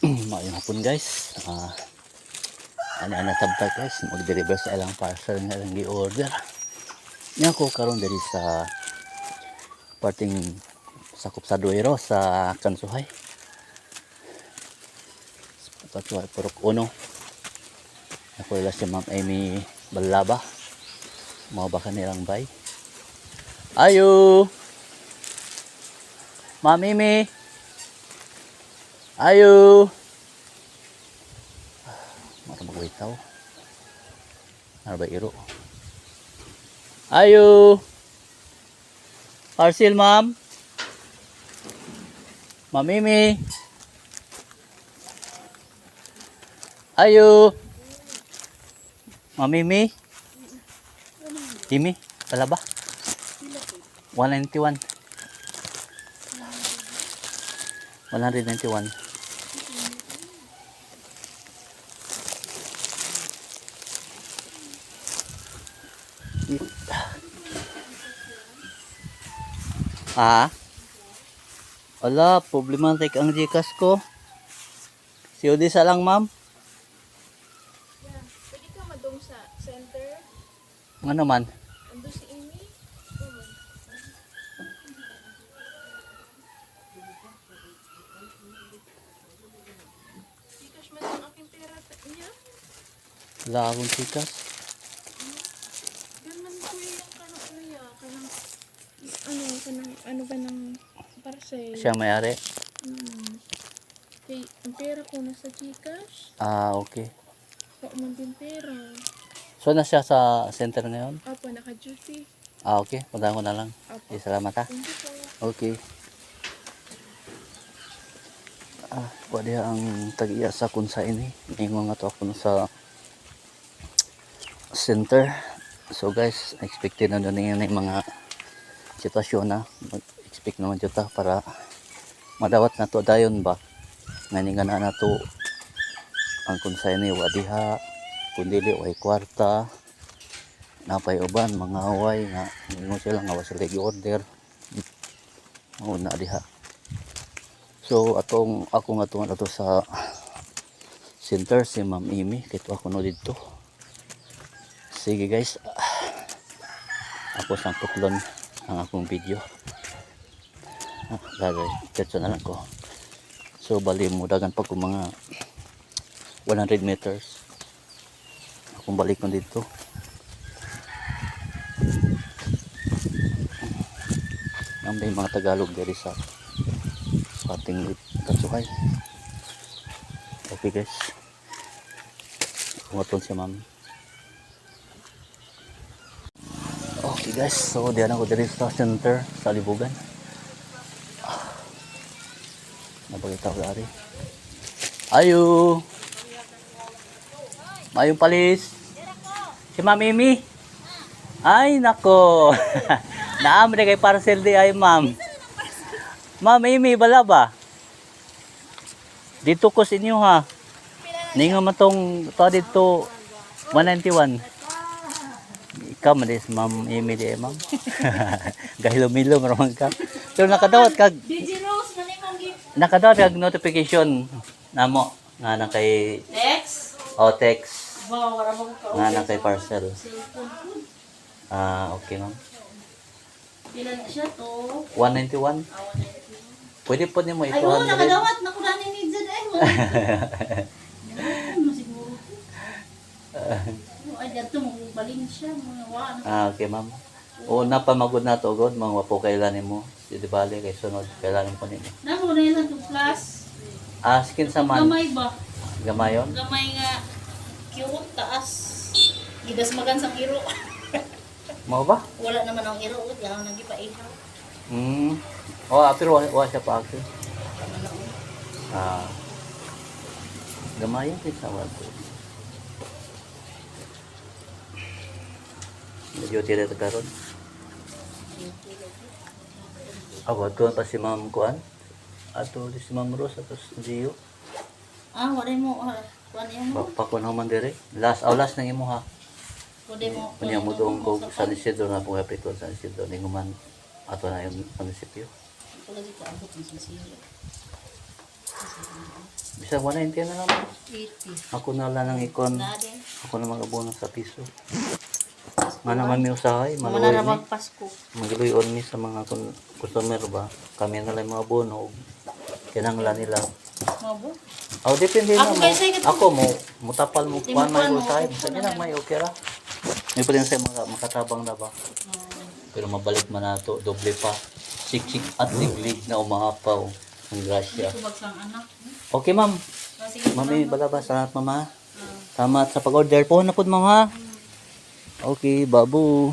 Maayong hapon guys. Ana sabta guys, mag-deliver sa ilang parcel nga lang gi-order. Nya ko karon diri sa parting sakop sa Duero sa Kansuhay. Kansuhay Purok Uno. Ako ila si Ma'am Amy Balaba. Mao ba kanilang bay? Ayo. Ma'am Amy. Ayo. Mara magwitaw. Ano ba iro? Ayo. Parcel, ma'am. Ma'am Mimi. Ayo. Ma'am Mimi. Mimi, pala ba? 191. 191. Wala, problematic ang Gcash ko. COD sa lang, ma'am. Yeah, pwede ka madong sa center. Nga naman. Ando si Amy. Gcash man ang aking pera niya. Wala akong Gcash. Ganun ko yung kanang niya. Ano ba ng parcel? Siya may-ari. Okay, ang pera ko nasa Gcash. Okay. Huwag man din pera. So na siya sa center ngayon? Apo, naka-duty. Okay. Punta ko na lang. Apo. Salamat ha. Thank you po. Okay. Pwede ang tag-iya sa kung sa ini. Ingon nga to ako sa center. So guys, expected na doon yung mga sitwasyon na. Mag-expect naman dito para madawat na to dayon ba. Ngayon nga na to ang kung sa ini wadiha. Kundili way kwarta. Napay uban, mga away nga. Ingon sila nga wasila i-order. Una diha. So ako nga tungan ato sa center si Ma'am Amy kito ako no dito. Sige guys. Ako sang tuklon ang akong video. Diretso na lang ko. So bali mudagan pa ko mga 100 meters. Akong balik ko dito. Ang may mga Tagalog diri sa ating Kansuhay. Okay guys. Kumaton si ma'am. Okay guys. So diyan ako diri sa center sa Libugan. Nabagitaw dari. Ayo. Mayong palis. Si Ma'am Mimi. Ay nako. Naam rin kay parcel di ay ma'am. Ma'am Amy, bala ba? Dito ko sa inyo ha. Ninga matong to dito 191. Ikaw man dis Ma'am Amy di ma'am. Gahilo-milo maramang ka. Pero nakadawat kag notification namo nga na kay Next. text. Nga na kay parcel. Okay ma'am. Pila na siya to? 191. Pwede po niyo mo ito. Ayun, nakadawat. Nakulani ni Zed eh. Siguro. Ay, dito mong balin siya. Mga wala. Okay ma'am. Una pa magod na to god. Mga wapo kailanin mo. Si di bali kay sunod. Kailanin po ninyo. Namo na yan ang plus. Skin sa man. Gamay ba? Gamayon? Gamay nga. Cute, taas. Gidas magansang iro. Mau ba? Wala naman ang iro. Yan ang nagipaihaw. Pero wa siya pa ako. Gamayon din sa wato. Medyo tira ta karon. Wato pa si Ma'am Kuan. Ato si Ma'am Rose ato si Gio. Wala mo. Kuan yan mo. Pakon man dire. Last nang imo ha. Pwede mo. Kunya mo doon ko sa Isidro na po kapit sa Isidro ni man ato na yung munisipyo. Ito lagi ko abot ng sisiyo. Bisa 190 na lang. 80. Ako na lang ang ikon. Na din. Ako na mag-abono sa piso. Nga naman may usahay, Mga maluoy ni. narabag Pasko. Magiluyon ni sa mga customer ba. Kami na lang mga abono. Kinanglan nila. Mabo. Oh, depende na Ako mo. guys, ay katong- Ako mo, mutapal mo Di kuan mo may kuwan mo, usahay. okay Sa na lang lang. may okay ra. May pa din sa mga makatabang na ba. Pero mabalik man nato, doble pa. Siksik at liglig na umaapaw. Ang grasya. Ito bagsang anak. Okay, ma'am. Sige, Mami, balabas. Salamat, mama. Salamat sa pag-order po na po, ma'am, ha? Okay, babu.